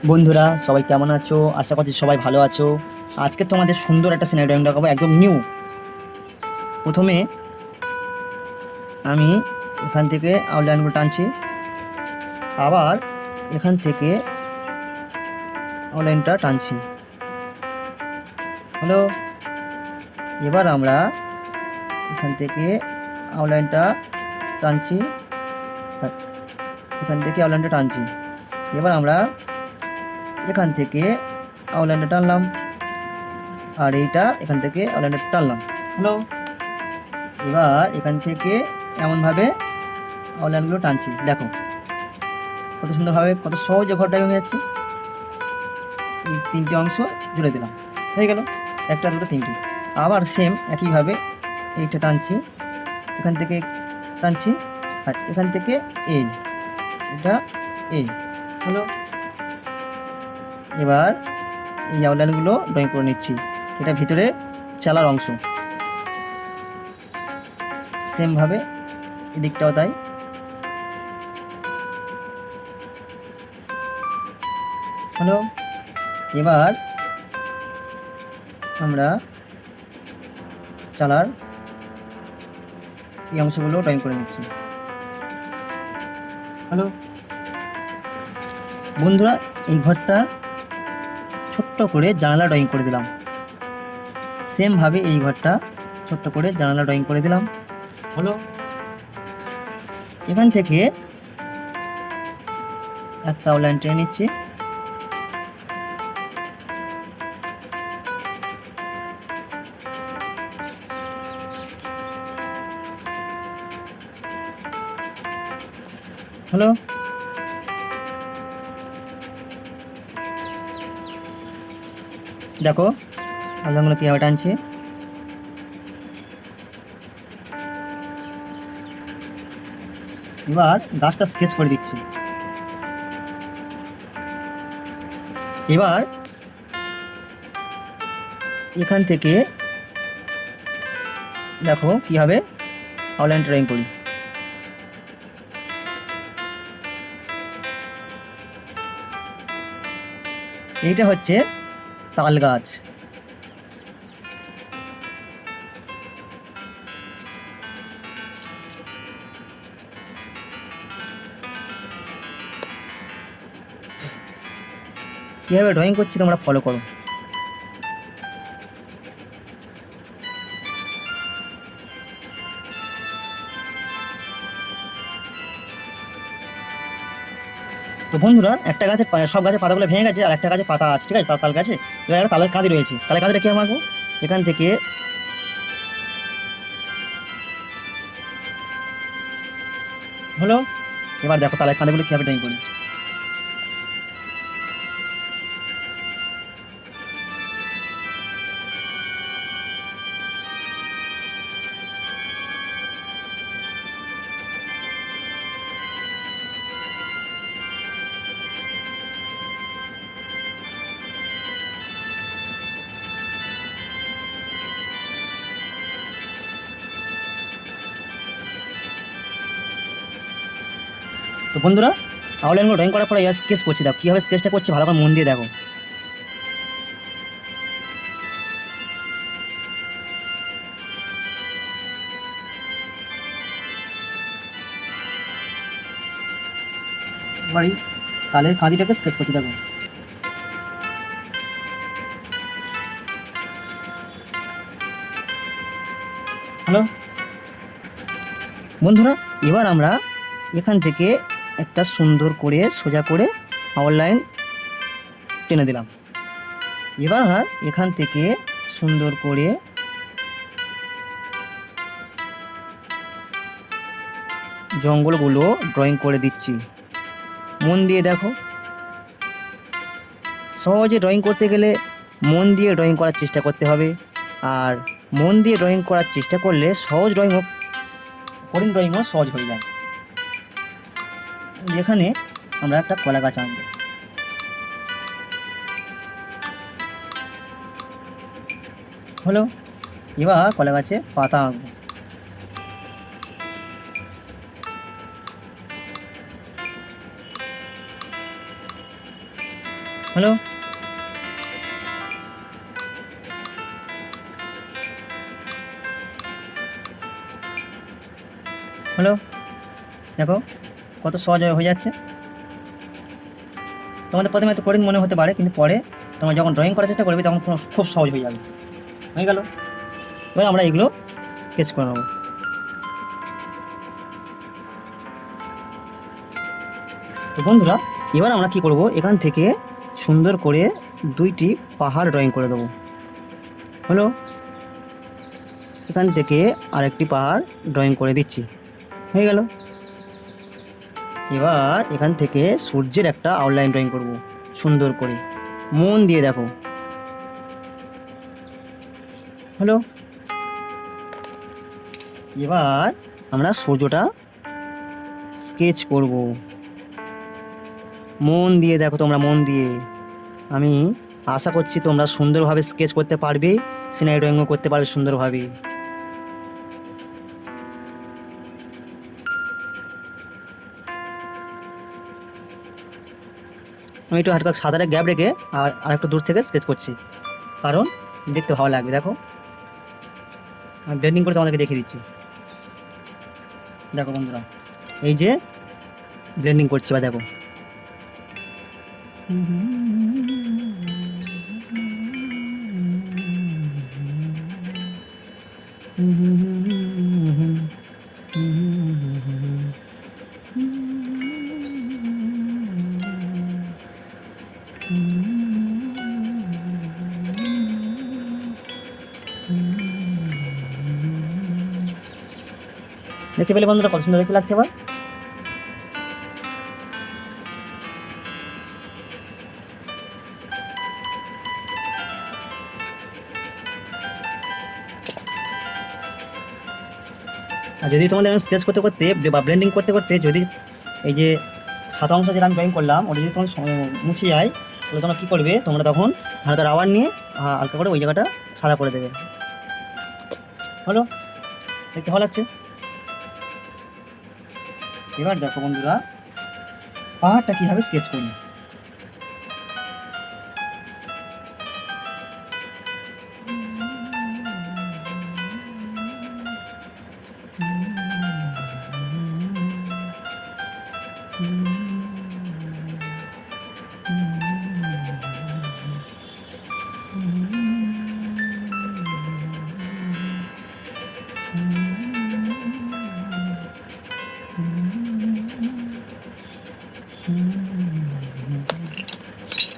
বন্ধুরা সবাই কেমন আছো? আশা করছি সবাই ভালো আছো। আজকে তোমাদের সুন্দর একটা সিনারি ড্রয়িং দেখাবো, একদম নিউ। প্রথমে আমি এখান থেকে আউটলাইনগুলো টানছি, আবার এখান থেকে আউটলাইনটা টানছি। হলো। এবার আমরা এখান থেকে আউটলাইনটা টানছি, এখান থেকে আউটলাইনটা টানছি। এবার আমরা এখান থেকে আউটলাইনটা টানলাম, আর এইটা এখান থেকে আউটলাইনটা টানলাম। হলো। এবার এখান থেকে এমনভাবে আউটলাইনগুলো টানছি, দেখো কত সুন্দরভাবে, কত সহজে ঘরটা হয়ে যাচ্ছে। এই তিনটে অংশ জুড়ে দিলাম, হয়ে গেল একটা দুটো তিনটে। আবার সেম একইভাবে এইটা টানছি, এখান থেকে টানছি, আর এখান থেকে এই এটা এই হলো। এবার এই আউটলাইনগুলো ড্রয়িং করে নিচ্ছি। এটা ভিতরে চালার অংশ, সেমভাবে এদিকটাও তাই। হলো। এবার আমরা চালার এই অংশগুলো ড্রয়িং করে নিচ্ছি। হ্যালো বন্ধুরা, এই ঘরটা ছোট্ট করে জানালা ড্রয়িং করে দিলাম। সেমভাবে এই ঘরটা ছোট্ট করে জানালা ড্রয়িং করে দিলাম। হলো। এখান থেকে একটা আউটলাইন টেনে নিচ্ছি, হলো। দেখো আউটলাইনগুলো কীভাবে টানছে। এবার গাছটা স্কেচ করে দিচ্ছি। এবার এখান থেকে দেখো কীভাবে আউটলাইন ড্রয়িং করি। এইটা হচ্ছে তাল গাছ। কীভাবে ড্রয়িং করছি তোমরা ফলো করো। তো বন্ধুরা, একটা গাছের সব গাছের পাতাগুলো ভেঙে গেছে, আর একটা গাছে পাতা আছে, ঠিক আছে, তাল গাছে। এবার একটা তালের কাঁদি রয়েছে, তালের কাঁদিটা কীভাবে আঁকবো? এখান থেকে হলো। এবার দেখো তালের কাঁদিগুলো কীভাবে ড্রয়িং করি। তো বন্ধুরা, আউটলাইনগুলো ড্রয়িং করার পরে এবার স্কেচ করছি, দেখো কীভাবে স্কেচটা করছি, ভালো করে মন দিয়ে দেখো। এবার এই তালের কাঁদিটাকে স্কেচ করছি, দেখো। হ্যালো বন্ধুরা, এবার আমরা এখান থেকে একটা সুন্দর করে সোজা করে আউটলাইন টেনে দিলাম। এবার এখান থেকে সুন্দর করে জঙ্গলগুলো ড্রয়িং করে দিচ্ছি, মন দিয়ে দেখো। সহজে ড্রয়িং করতে গেলে মন দিয়ে ড্রয়িং করার চেষ্টা করতে হবে, আর মন দিয়ে ড্রয়িং করার চেষ্টা করলে সহজ ড্রয়িং হোক, কঠিন ড্রয়িংও সহজ হয়ে যায়। এখানে আমরা একটা কলা গাছ আনবো। হলো। এবার কলা গাছে পাতা আঁকবো। হলো, হলো, দেখো কত সহজ হয়ে যাচ্ছে। তোমাদের প্রথমে এত কঠিন মনে হতে পারে, কিন্তু পরে তোমরা যখন ড্রয়িং করার চেষ্টা করবে তখন খুব সহজ হয়ে যাবে। হয়ে গেল। এবার আমরা এগুলো স্কেচ করে নেবো। তো বন্ধুরা, এবার আমরা কি করব, এখান থেকে সুন্দর করে দুইটি পাহাড় ড্রয়িং করে দেবো। হলো, এখান থেকে আরেকটি পাহাড় ড্রয়িং করে দিচ্ছি। হয়ে গেল। এবার এখান থেকে সূর্যের একটা আউটলাইন ড্রয়িং করব সুন্দর করে, মন দিয়ে দেখো। হলো, এবার আমরা সূর্যটা স্কেচ করব। মন দিয়ে দেখো, তোমরা মন দিয়ে। আমি আশা করছি তোমরা সুন্দরভাবে স্কেচ করতে পারবে, সিনারি ড্রয়িংও করতে পারবে সুন্দরভাবে। আমি একটু হালকা সাদারে গ্যাপ রেখে আর একটু দূর থেকে স্কেচ করছি, কারণ দেখতে ভালো লাগবে। দেখো, আমি ব্লেন্ডিং করে তোমাদেরকে দেখিয়ে দিচ্ছি। দেখো বন্ধুরা, এই যে ব্লেন্ডিং করছি, বা দেখো। দেখতে পেলে বন্ধুরা, কত সুন্দর দেখতে লাগছে। এবার আর যদি তোমাদের স্কেচ করতে করতে বা ব্লেন্ডিং করতে করতে যদি এই যে সাদা অংশ যেটা আমি ড্রয়িং করলাম ওটা যদি তোমার মুছে যায়, তাহলে তোমরা কী করবে, তোমরা তখন হালকা রাবার নিয়ে হালকা করে ওই জায়গাটা সাদা করে দেবে। হলো, দেখতে ভালো লাগছে। এবার দেখো বন্ধুরা, পাহাড়টা কীভাবে স্কেচ করি।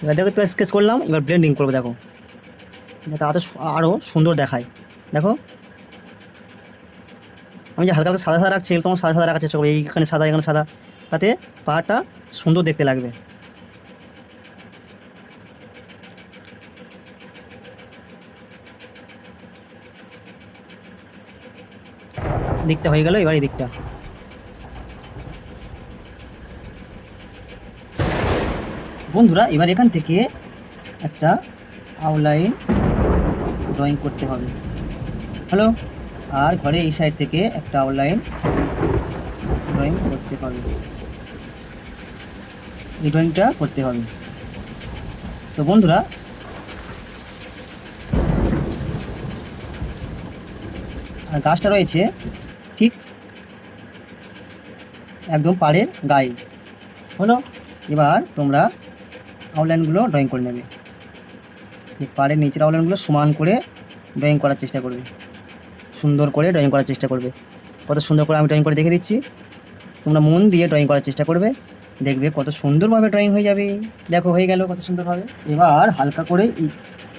এবার দেখো তো স্কেচ করলাম, এবার ব্লেন্ডিং করবো। দেখো, যাতে আরও সুন্দর দেখায়। দেখো, আমি যে হালকা হালকা সাদা সাদা রাখছি, তোমার সাদা সাদা রাখার চেষ্টা করবো। এইখানে সাদা, এখানে সাদা, তাতে পাহাড়টা সুন্দর দেখতে লাগবে। দিকটা হয়ে গেল, এবার এই দিকটা। বন্ধুরা, এবার এখান থেকে একটা আউটলাইন ড্রয়িং করতে হবে। হ্যালো, আর ঘরে এই সাইড থেকে একটা আউটলাইন ড্রয়িং করতে হবে। এই ড্রয়িংটা করতে হবে। তো বন্ধুরা, গাছটা রয়েছে ঠিক একদম পাড়ের গায়ে। হলো, এবার তোমরা আউটলাইনগুলো ড্রয়িং করে নেবে। পাড়ের নিচের আউটলাইনগুলো সমান করে ড্রয়িং করার চেষ্টা করবে, সুন্দর করে ড্রয়িং করার চেষ্টা করবে। কত সুন্দর করে আমি ড্রয়িং করে দেখে দিচ্ছি, তোমরা মন দিয়ে ড্রয়িং করার চেষ্টা করবে, দেখবে কত সুন্দরভাবে ড্রয়িং হয়ে যাবে। দেখো, হয়ে গেল কত সুন্দরভাবে। এবার হালকা করে এই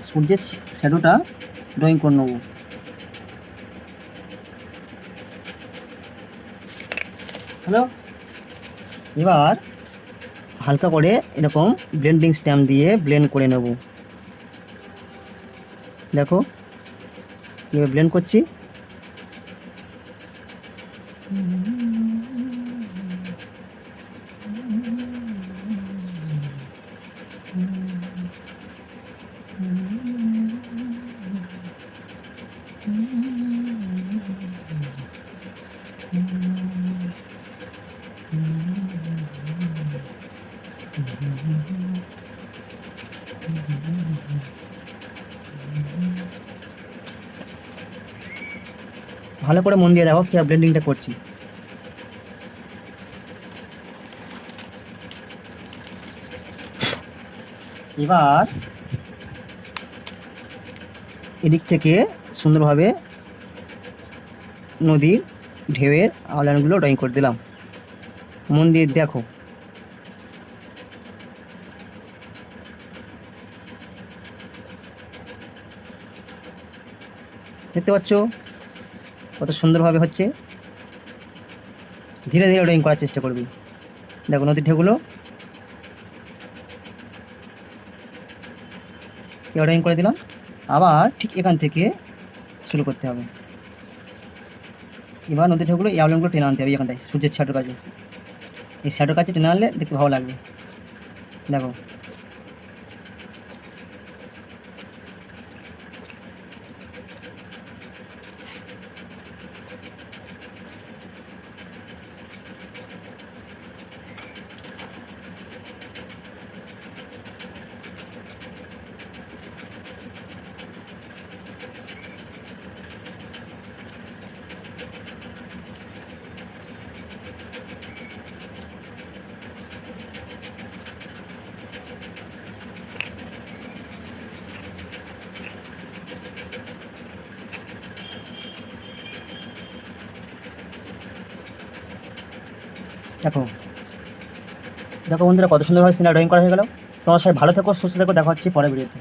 সূর্যের শ্যাডোটা ড্রয়িং করে নেবো। হ্যালো, এবার হালকা করে এরকম ব্লেন্ডিং স্ট্যাম্প দিয়ে ব্লেন্ড করে নেব। দেখো কীভাবে ব্লেন্ড করছি। ভালো করে মন দিয়ে দেখো কি ব্লেন্ডিংটা করছি। এবার এদিক থেকে সুন্দরভাবে নদীর ঢেউয়ের আউটলাইনগুলো ড্রয়িং করে দিলাম। মন দিয়ে দেখো। দেখতে পাচ্ছ কত সুন্দরভাবে হচ্ছে। ধীরে ধীরে ড্রয়িং করার চেষ্টা করবি। দেখো নদীর ঢেউগুলো ড্রয়িং করে দিলাম। আবার ঠিক এখান থেকে শুরু করতে হবে। এবার নদীর ঢেউগুলো এই আউটলাইনগুলো টেনে আনতে হবে এখানটায় সূর্যের শ্যাডোর কাছে। এই শ্যাডোর কাছে টেনে আনলে দেখতে ভালো লাগবে। দেখো দেখো দেখো বন্ধুরা কত সুন্দরভাবে সিনারি ড্রয়িং করা হয়ে গেল। তোমার সবাই ভালো থেকো, সুস্থ থেকো, দেখা হচ্ছে পরের ভিডিওতে।